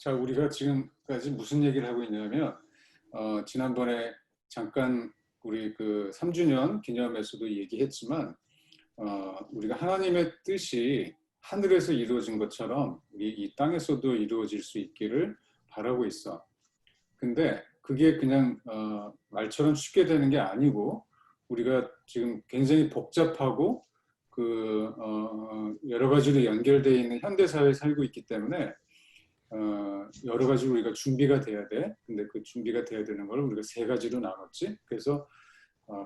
자, 우리가 지금까지 무슨 얘기를 하고 있냐면, 지난번에 잠깐 우리 그 3주년 기념에서도 얘기했지만, 우리가 하나님의 뜻이 하늘에서 이루어진 것처럼 우리 이 땅에서도 이루어질 수 있기를 바라고 있어. 근데 그게 그냥 말처럼 쉽게 되는 게 아니고, 우리가 지금 굉장히 복잡하고 여러 가지로 연결되어 있는 현대 사회에 살고 있기 때문에 여러 가지 우리가 준비가 돼야 돼. 근데 그 준비가 돼야 되는 걸 우리가 세 가지로 나눴지. 그래서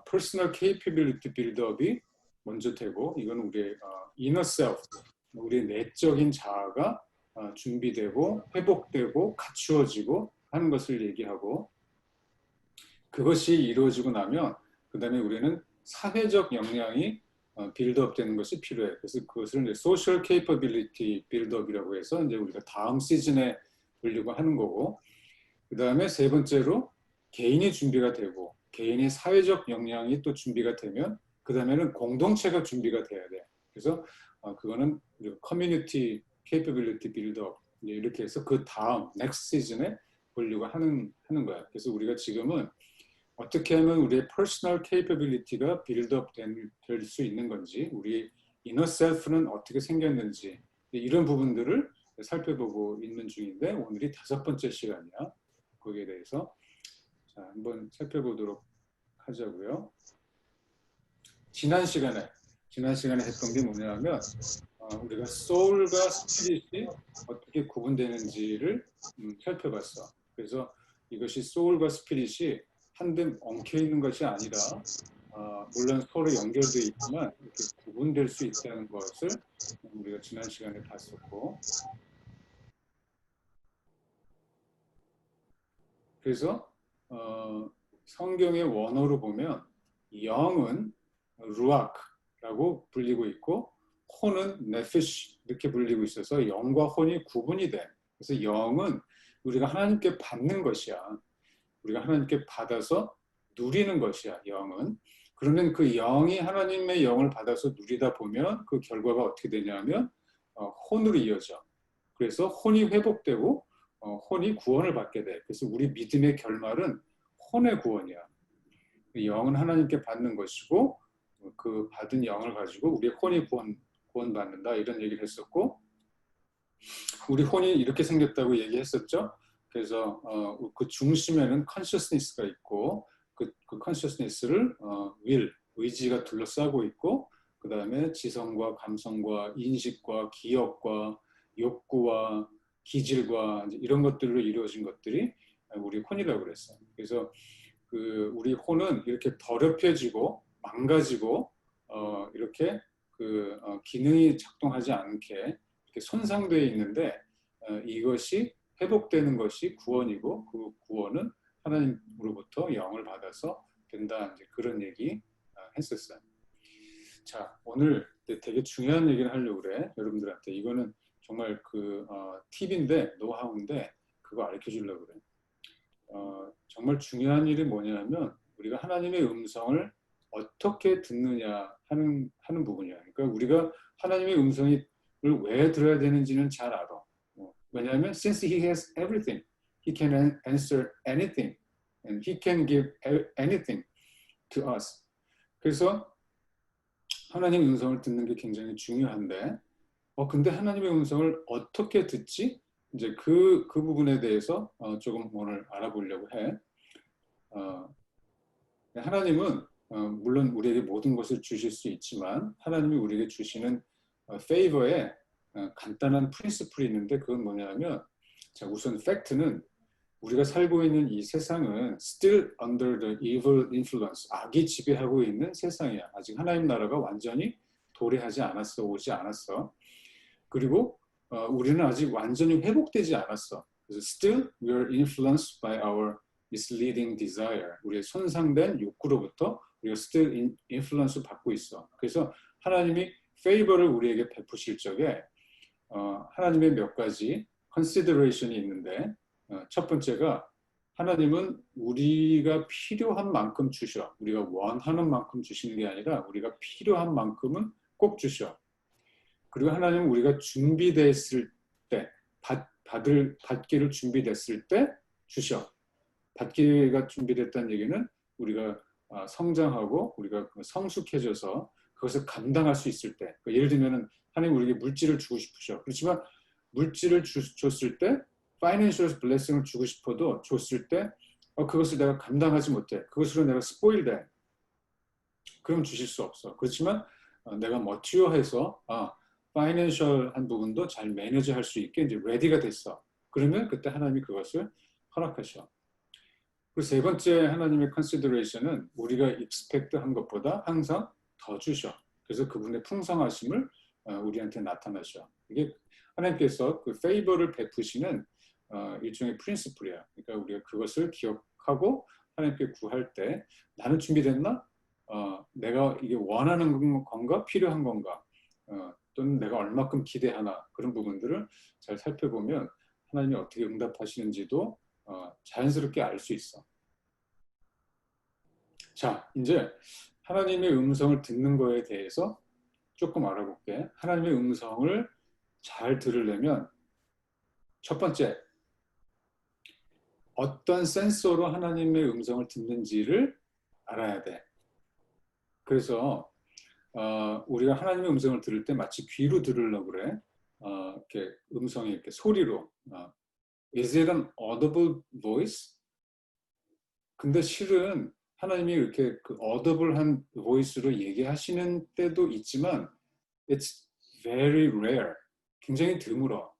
personal capability build-up이 먼저 되고, 이건 우리의 inner self, 우리의 내적인 자아가 준비되고 회복되고 갖추어지고 하는 것을 얘기하고, 그것이 이루어지고 나면 그 다음에 우리는 사회적 역량이 빌드업 되는 것이 필요해. 그래서 그것을 이제 소셜 케이퍼빌리티 빌드업이라고 해서 이제 우리가 다음 시즌에 보려고 하는 거고, 그 다음에 세 번째로 개인이 준비가 되고 개인의 사회적 역량이 또 준비가 되면 그 다음에는 공동체가 준비가 돼야 돼. 그래서 그거는 커뮤니티 케이퍼빌리티 빌드업 이렇게 해서 그 다음 넥스트 시즌에 보려고 하는 거야. 그래서 우리가 지금은 어떻게 하면 우리의 퍼스널 케이퍼빌리티가 빌드업 될 수 있는 건지, 우리 이너 셀프는 어떻게 생겼는지, 이런 부분들을 살펴보고 있는 중인데, 오늘이 5번째 시간이야. 거기에 대해서 자, 한번 살펴보도록 하자고요. 지난 시간에 했던 게 뭐냐면, 우리가 소울과 스피릿이 어떻게 구분되는지를 살펴봤어. 그래서 이것이 소울과 스피릿이 한데 엉켜 있는 것이 아니라, 물론 서로 연결되어 있지만 이렇게 구분될 수 있다는 것을 우리가 지난 시간에 봤었고, 그래서 성경의 원어로 보면 영은 루아크라고 불리고 있고 혼은 네피쉬 이렇게 불리고 있어서 영과 혼이 구분이 돼. 그래서 영은 우리가 하나님께 받는 것이야. 우리가 하나님께 받아서 누리는 것이야, 영은. 그러면 그 영이 하나님의 영을 받아서 누리다 보면 그 결과가 어떻게 되냐면 혼으로 이어져. 그래서 혼이 회복되고 혼이 구원을 받게 돼. 그래서 우리 믿음의 결말은 혼의 구원이야. 영은 하나님께 받는 것이고 그 받은 영을 가지고 우리 혼이 구원받는다, 이런 얘기를 했었고, 우리 혼이 이렇게 생겼다고 얘기했었죠. 그래서 그 중심에는 consciousness가 있고 그 consciousness를 의지가 둘러싸고 있고, 그 다음에 지성과 감성과 인식과 기억과 욕구와 기질과 이런 것들로 이루어진 것들이 우리 혼이라고 그랬어요. 그래서 우리 혼은 이렇게 더럽혀지고 망가지고 이렇게 기능이 작동하지 않게 이렇게 손상되어 있는데, 이것이 회복되는 것이 구원이고 그 구원은 하나님으로부터 영을 받아서 된다, 이제 그런 얘기 했었어요. 자, 오늘 되게 중요한 얘기를 하려고 그래. 여러분들한테 이거는 정말 팁인데, 노하우인데 그거 가르쳐 주려고 그래. 정말 중요한 일이 뭐냐면 우리가 하나님의 음성을 어떻게 듣느냐 하는 부분이야. 그러니까 우리가 하나님의 음성을 왜 들어야 되는지는 잘 알아. 왜냐하면 since he has everything, he can answer anything, and he can give anything to us. 그래서 하나님의 음성을 듣는 게 굉장히 중요한데, 근데 하나님의 음성을 어떻게 듣지? 이제 그 부분에 대해서 조금 오늘 알아보려고 해. 하나님은 물론 우리에게 모든 것을 주실 수 있지만, 하나님이 우리에게 주시는 페이버에 간단한 프린시플이 있는데, 그건 뭐냐면, 자, 우선 팩트는 우리가 살고 있는 이 세상은 still under the evil influence, 악이 지배하고 있는 세상이야. 아직 하나님 나라가 완전히 도래하지 않았어, 오지 않았어. 그리고 우리는 아직 완전히 회복되지 않았어. 그래서 still we are influenced by our misleading desire. 우리의 손상된 욕구로부터 우리가 still influence 받고 있어. 그래서 하나님이 favor를 우리에게 베푸실 적에 하나님의 몇 가지 consideration이 있는데, 첫 번째가 하나님은 우리가 필요한 만큼 주셔. 우리가 원하는 만큼 주시는 게 아니라 우리가 필요한 만큼은 꼭 주셔. 그리고 하나님은 우리가 준비됐을 때 받기를 준비됐을 때 주셔. 받기가 준비됐다는 얘기는 우리가 성장하고 우리가 성숙해져서 그것을 감당할 수 있을 때, 예를 들면 하나님 우리에게 물질을 주고 싶으셔. 그렇지만 물질을 줬을 때 파이낸셜 블레싱을 주고 싶어도 줬을 때 그것을 내가 감당하지 못해. 그것으로 내가 스포일돼. 그럼 주실 수 없어. 그렇지만 내가 머티어해서 파이낸셜한 부분도 잘 매니지할 수 있게 이제 레디가 됐어. 그러면 그때 하나님이 그것을 허락하셔. 그리고 세 번째 하나님의 컨시더레이션은 우리가 익스펙트한 것보다 항상 더 주셔. 그래서 그분의 풍성하심을 우리한테 나타나셔. 이게 하나님께서 그 페이버를 베푸시는 일종의 프린시플이야. 그러니까 우리가 그것을 기억하고 하나님께 구할 때 나는 준비됐나? 내가 이게 원하는 건가? 필요한 건가? 또는 내가 얼마큼 기대하나? 그런 부분들을 잘 살펴보면 하나님이 어떻게 응답하시는지도 자연스럽게 알 수 있어. 자, 이제 하나님의 음성을 듣는 거에 대해서 조금 알아볼게. 하나님의 음성을 잘 들으려면 첫 번째, 어떤 센서로 하나님의 음성을 듣는지를 알아야 돼. 그래서 우리가 하나님의 음성을 들을 때 마치 귀로 들으려고 그래. 이렇게 음성이 이렇게 소리로. Is it an audible voice? 근데 실은 하나님이 이렇게 그 audible한 voice로 얘기하시는 때도 있지만 it's very rare. 굉장히 드물어.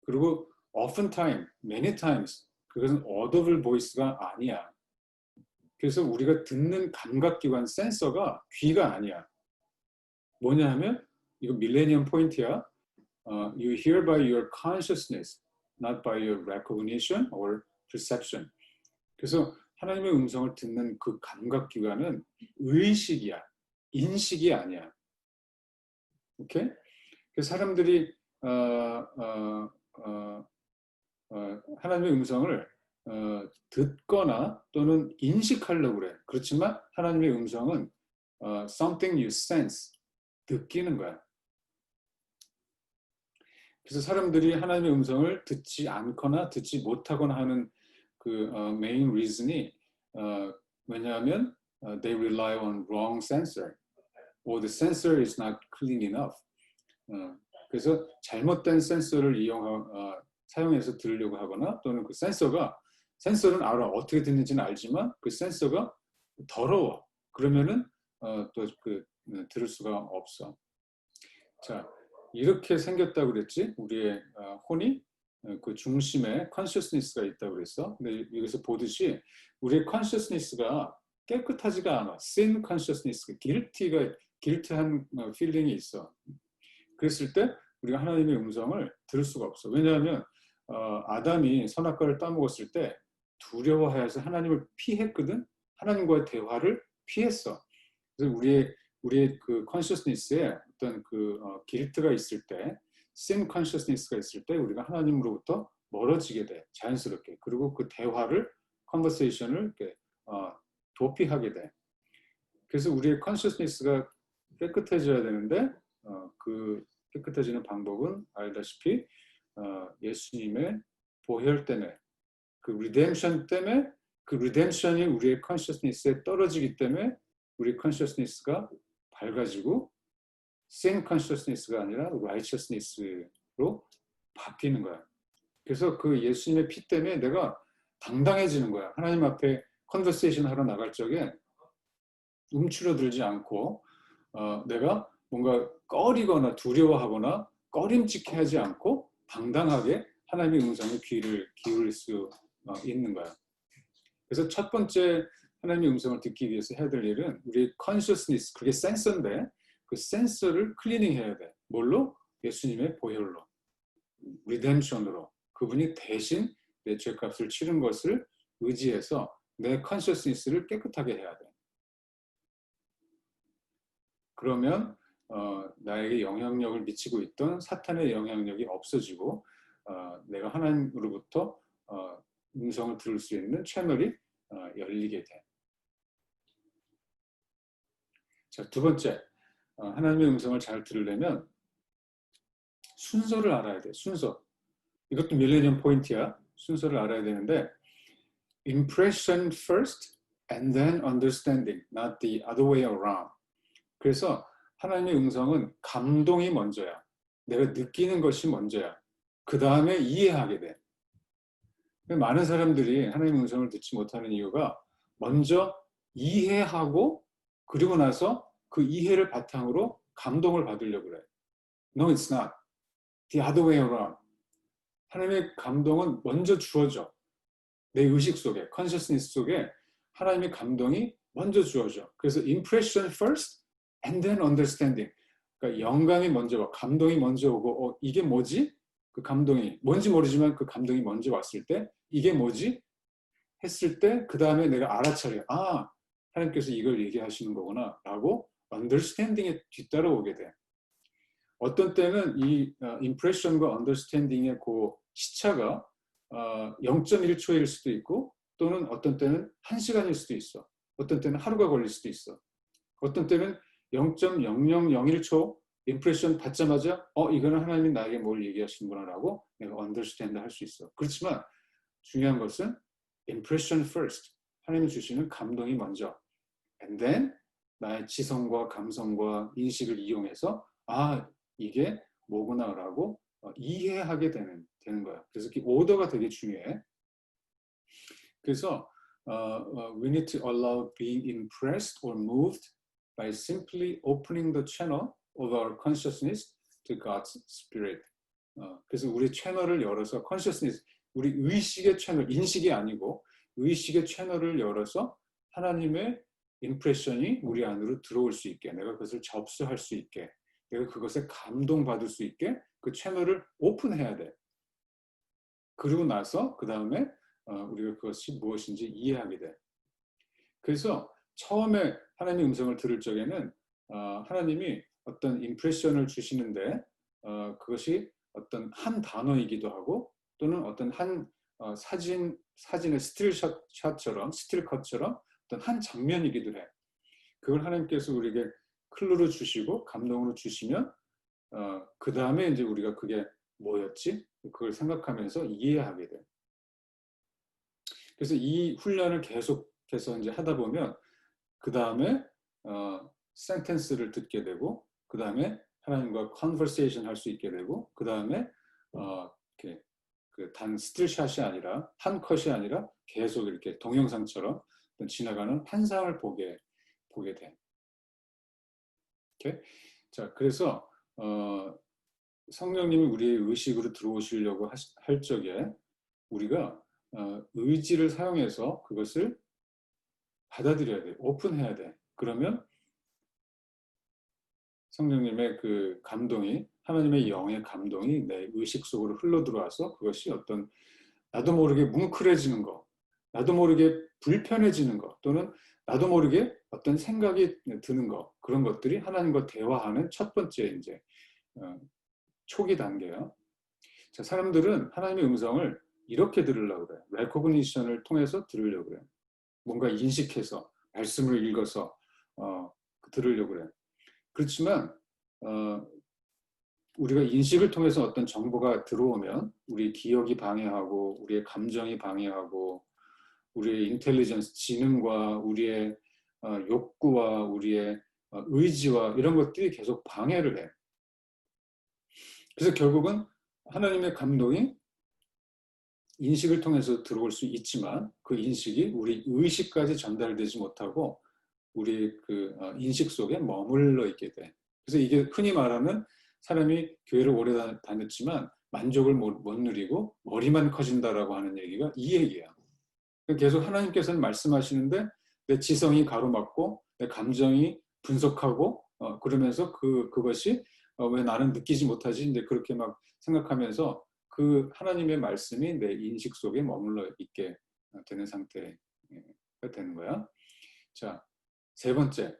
그리고 oftentimes, many times 그것은 audible voice가 아니야. 그래서 우리가 듣는 감각기관 센서가 귀가 아니야. 뭐냐 하면 이거 밀레니엄 포인트야. You hear by your consciousness, not by your recognition or perception. 그래서 하나님의 음성을 듣는 그 감각기관은 의식이야. 인식이 아니야. 오케이? 그래서 사람들이 하나님의 음성을 듣거나 또는 인식하려고 그래. 그렇지만 하나님의 음성은 something you sense, 느끼는 거야. 그래서 사람들이 하나님의 음성을 듣지 않거나 듣지 못하거나 하는 그 main reason이 왜냐하면 they rely on wrong sensor or the sensor is not clean enough. 그래서 잘못된 센서를 사용해서 들으려고 하거나 또는 그 센서는 알아. 어떻게 듣는지는 알지만 그 센서가 더러워. 그러면은 또 들을 수가 없어. 자, 이렇게 생겼다고 그랬지? 우리의 혼이 그 중심에 consciousness가 있다고 그랬어. 근데 여기서 보듯이 우리의 consciousness가 깨끗하지가 않아. sin consciousness가 guilty한 feeling이 있어. 그랬을 때 우리가 하나님의 음성을 들을 수가 없어. 왜냐하면 아담이 선악과를 따먹었을 때 두려워해서 하나님을 피했거든. 하나님과의 대화를 피했어. 그래서 우리의 그 consciousness에 어떤 그 guilt가 있을 때, sin consciousness가 있을 때 우리가 하나님으로부터 멀어지게 돼. 자연스럽게. 그리고 그 대화를 conversation을 이렇게 도피하게 돼. 그래서 우리의 consciousness가 깨끗해져야 되는데 그 깨끗해지는 방법은 알다시피 예수님의 보혈 때문에 그 리뎀션 때문에 그 리뎀션이 우리의 consciousness에 떨어지기 때문에 우리 consciousness가 밝아지고 sin consciousness가 아니라 righteousness로 바뀌는 거야. 그래서 그 예수님의 피 때문에 내가 당당해지는 거야. 하나님 앞에 컨버세이션 하러 나갈 적에 움츠러들지 않고 내가 뭔가 꺼리거나 두려워하거나 꺼림칙해하지 않고 당당하게 하나님의 음성에 귀를 기울일 수 있는 거야. 그래서 첫 번째 하나님의 음성을 듣기 위해서 해야 될 일은 우리의 consciousness, 그게 센서인데 그 센서를 클리닝 해야 돼. 뭘로? 예수님의 보혈로, 리뎀션으로. 그분이 대신 내 죄값을 치른 것을 의지해서 내 consciousness를 깨끗하게 해야 돼. 그러면 나에게 영향력을 미치고 있던 사탄의 영향력이 없어지고 내가 하나님으로부터 음성을 들을 수 있는 채널이 열리게 돼. 자, 두 번째, 하나님의 음성을 잘 들으려면 순서를 알아야 돼. 순서. 이것도 밀레니엄 포인트야. 순서를 알아야 되는데 impression first and then understanding, not the other way around. 그래서 하나님의 음성은 감동이 먼저야. 내가 느끼는 것이 먼저야. 그 다음에 이해하게 돼. 많은 사람들이 하나님의 음성을 듣지 못하는 이유가 먼저 이해하고 그리고 나서 그 이해를 바탕으로 감동을 받으려고 그래. No, it's not. The other way around. 하나님의 감동은 먼저 주어져. 내 의식 속에, consciousness 속에 하나님의 감동이 먼저 주어져. 그래서 impression first and then understanding. 그러니까 영감이 먼저 와, 감동이 먼저 오고, 이게 뭐지? 그 감동이 뭔지 모르지만 그 감동이 먼저 왔을 때 이게 뭐지? 했을 때 그 다음에 내가 알아차려. 아, 하나님께서 이걸 얘기하시는 거구나 라고 understanding에 뒤따라오게 돼. 어떤 때는 이 impression과 understanding의 그 시차가 0.1초일 수도 있고 또는 어떤 때는 1시간일 수도 있어. 어떤 때는 하루가 걸릴 수도 있어. 어떤 때는 0.0001초 임프레션 받자마자 이거는 하나님이 나에게 뭘 얘기하시는구나 라고 내가 understand 할 수 있어. 그렇지만 중요한 것은 impression first. 하나님이 주시는 감동이 먼저. And then 나의 지성과 감성과 인식을 이용해서 이게 뭐구나라고 이해하게 되는 거야. 그래서 이 오더가 되게 중요해. 그래서 we need to allow being impressed or moved by simply opening the channel of our consciousness to God's Spirit. 그래서 우리 채널을 열어서 consciousness, 우리 의식의 채널, 인식이 아니고 의식의 채널을 열어서 하나님의 임프레션이 우리 안으로 들어올 수 있게, 내가 그것을 접수할 수 있게, 내가 그것에 감동받을 수 있게 그 채널을 오픈해야 돼. 그리고 나서 그 다음에 우리가 그것이 무엇인지 이해하게 돼. 그래서 처음에 하나님의 음성을 들을 적에는 하나님이 어떤 임프레션을 주시는데 그것이 어떤 한 단어이기도 하고 또는 어떤 한 사진의 스틸샷처럼 스틸컷처럼 어떤 한 장면이기도 해. 그걸 하나님께서 우리에게 클루로 주시고 감동으로 주시면 그 다음에 이제 우리가 그게 뭐였지? 그걸 생각하면서 이해하게 돼. 그래서 이 훈련을 계속해서 이제 하다 보면 그 다음에 센텐스를 듣게 되고 그 다음에 하나님과 컨버세이션 할 수 있게 되고 그 다음에 이렇게 단 스틸샷이 아니라 한 컷이 아니라 계속 이렇게 동영상처럼 지나가는 환상을 보게 돼. 오케이? 자, 그래서 성령님이 우리의 의식으로 들어오시려고 할 적에 우리가 의지를 사용해서 그것을 받아들여야 돼. 오픈해야 돼. 그러면 성령님의 그 감동이, 하나님의 영의 감동이 내 의식 속으로 흘러 들어와서 그것이 어떤 나도 모르게 뭉클해지는 거, 나도 모르게 불편해지는 거, 또는 나도 모르게 어떤 생각이 드는 거, 그런 것들이 하나님과 대화하는 첫 번째 이제 초기 단계야. 자, 사람들은 하나님의 음성을 이렇게 들으려고 그래. 레코그니션을 통해서 들으려고 그래. 뭔가 인식해서 말씀을 읽어서 들으려고 그래. 그렇지만 우리가 인식을 통해서 어떤 정보가 들어오면 우리 기억이 방해하고 우리의 감정이 방해하고 우리의 인텔리전스, 지능과 우리의 욕구와 우리의 의지와 이런 것들이 계속 방해를 해. 그래서 결국은 하나님의 감동이 인식을 통해서 들어올 수 있지만 그 인식이 우리 의식까지 전달되지 못하고 우리 그 인식 속에 머물러 있게 돼. 그래서 이게 흔히 말하는 사람이 교회를 오래 다녔지만 만족을 못 누리고 머리만 커진다라고 하는 얘기가 이 얘기야. 계속 하나님께서는 말씀하시는데 내 지성이 가로막고 내 감정이 분석하고 그러면서 그것이 왜 나는 느끼지 못하지? 근데 그렇게 막 생각하면서 그 하나님의 말씀이 내 인식 속에 머물러 있게 되는 상태가 되는 거야. 자, 세 번째,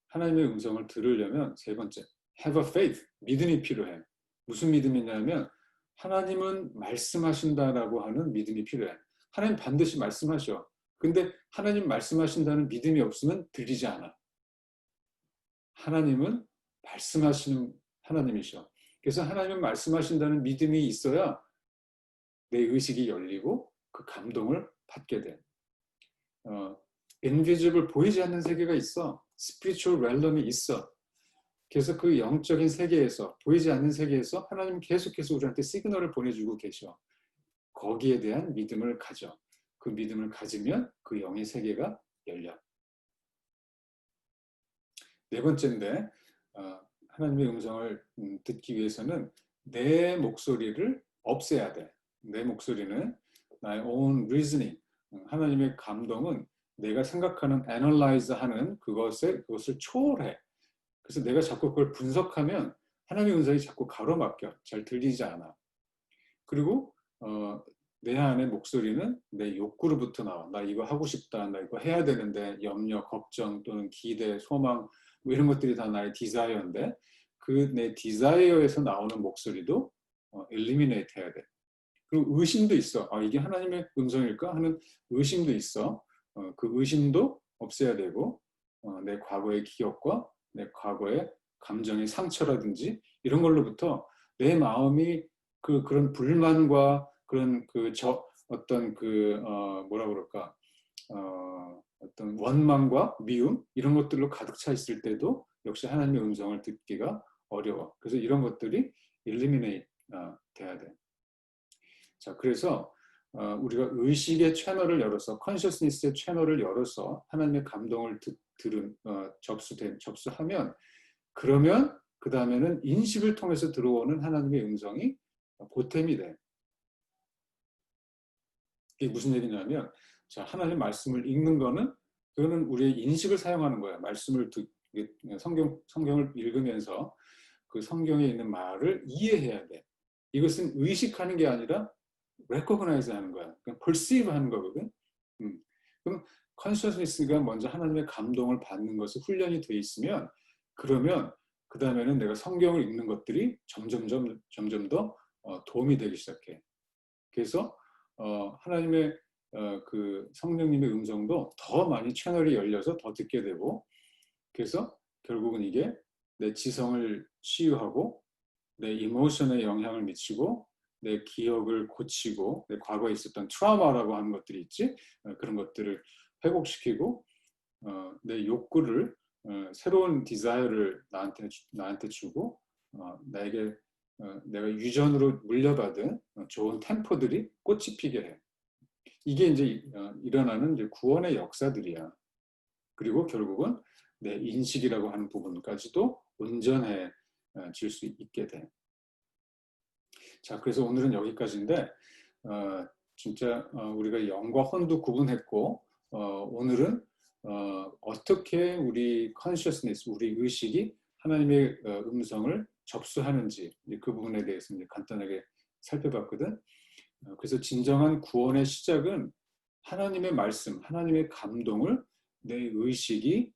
하나님의 음성을 들으려면 세 번째, have a faith, 믿음이 필요해. 무슨 믿음이냐면 하나님은 말씀하신다라고 하는 믿음이 필요해. 하나님 반드시 말씀하셔. 근데 하나님 말씀하신다는 믿음이 없으면 들리지 않아. 하나님은 말씀하시는 하나님이셔. 그래서 하나님은 말씀하신다는 믿음이 있어야 내 의식이 열리고 그 감동을 받게 돼. invisible 보이지 않는 세계가 있어. spiritual realm이 있어. 그래서 그 영적인 세계에서 보이지 않는 세계에서 하나님은 계속해서 우리한테 시그널을 보내주고 계셔. 거기에 대한 믿음을 가져. 그 믿음을 가지면 그 영의 세계가 열려. 네 번째인데 하나님의 음성을 듣기 위해서는 내 목소리를 없애야 돼. 내 목소리는 나의 own reasoning, 하나님의 감동은 내가 생각하는 analyze하는 그것을 초월해. 그래서 내가 자꾸 그걸 분석하면 하나님의 음성이 자꾸 가로막혀. 잘 들리지 않아. 그리고 내 안의 목소리는 내 욕구로부터 나와. 나 이거 하고 싶다. 나 이거 해야 되는데 염려, 걱정 또는 기대, 소망 뭐 이런 것들이 다 나의 디자이어인데 그 내 디자이어에서 나오는 목소리도 eliminate 해야 돼. 그리고 의심도 있어. 이게 하나님의 음성일까 하는 의심도 있어. 그 의심도 없애야 되고 내 과거의 기억과 내 과거의 감정의 상처라든지 이런 걸로부터 내 마음이 그런 불만과 그런 어떤 뭐라 그럴까 어떤 원망과 미움 이런 것들로 가득 차 있을 때도 역시 하나님의 음성을 듣기가 어려워. 그래서 이런 것들이 eliminate 돼야 돼. 자, 그래서 우리가 의식의 채널을 열어서 consciousness의 채널을 열어서 하나님의 감동을 접수하면 그러면 그 다음에는 인식을 통해서 들어오는 하나님의 음성이 보탬이 돼. 이게 무슨 얘기냐면 자, 하나님 말씀을 읽는 거는 그거는 우리의 인식을 사용하는 거야. 말씀을 성경을 읽으면서 그 성경에 있는 말을 이해해야 돼. 이것은 의식하는 게 아니라 recognize 하는 거야. 그러니까 perceive 하는 거거든. 그럼 consciousness가 먼저 하나님의 감동을 받는 것에 훈련이 돼 있으면 그러면 그 다음에는 내가 성경을 읽는 것들이 점점 더 도움이 되기 시작해. 그래서 하나님의 그 성령님의 음성도 더 많이 채널이 열려서 더 듣게 되고 그래서 결국은 이게 내 지성을 치유하고 내 이모션에 영향을 미치고 내 기억을 고치고 내 과거에 있었던 트라우마라고 하는 것들이 있지 그런 것들을 회복시키고 내 욕구를 새로운 디자이어를 나한테 주고 나에게 내가 유전으로 물려받은 좋은 템포들이 꽃이 피게 해. 이게 이제 일어나는 이제 구원의 역사들이야. 그리고 결국은 내 인식이라고 하는 부분까지도 온전해질 수 있게 돼. 자, 그래서 오늘은 여기까지인데 진짜 우리가 영과 혼도 구분했고 오늘은 어떻게 우리 consciousness, 우리 의식이 하나님의 음성을 접수하는지 그 부분에 대해서 이제 간단하게 살펴봤거든. 그래서 진정한 구원의 시작은 하나님의 말씀, 하나님의 감동을 내 의식이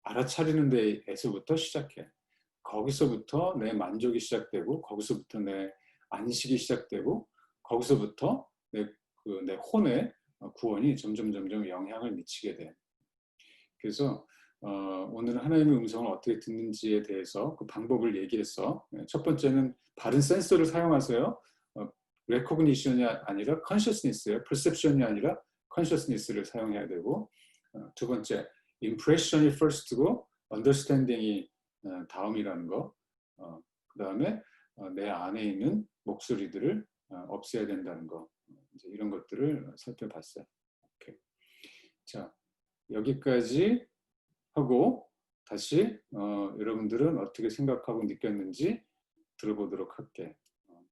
알아차리는 데에서부터 시작해. 거기서부터 내 만족이 시작되고 거기서부터 내 안식이 시작되고 거기서부터 내 혼의 구원이 점점 영향을 미치게 돼. 그래서 오늘은 하나님의 음성을 어떻게 듣는지에 대해서 그 방법을 얘기했어. 첫 번째는 바른 센서를 사용하세요. recognition이 아니라 consciousness예요. perception이 아니라 consciousness를 사용해야 되고 두 번째 impression이 first고 understanding이 다음이라는 거. 그 다음에 내 안에 있는 목소리들을 없애야 된다는 거. 이제 이런 것들을 살펴봤어요. 오케이. 자, 여기까지 하고 다시 여러분들은 어떻게 생각하고 느꼈는지 들어보도록 할게.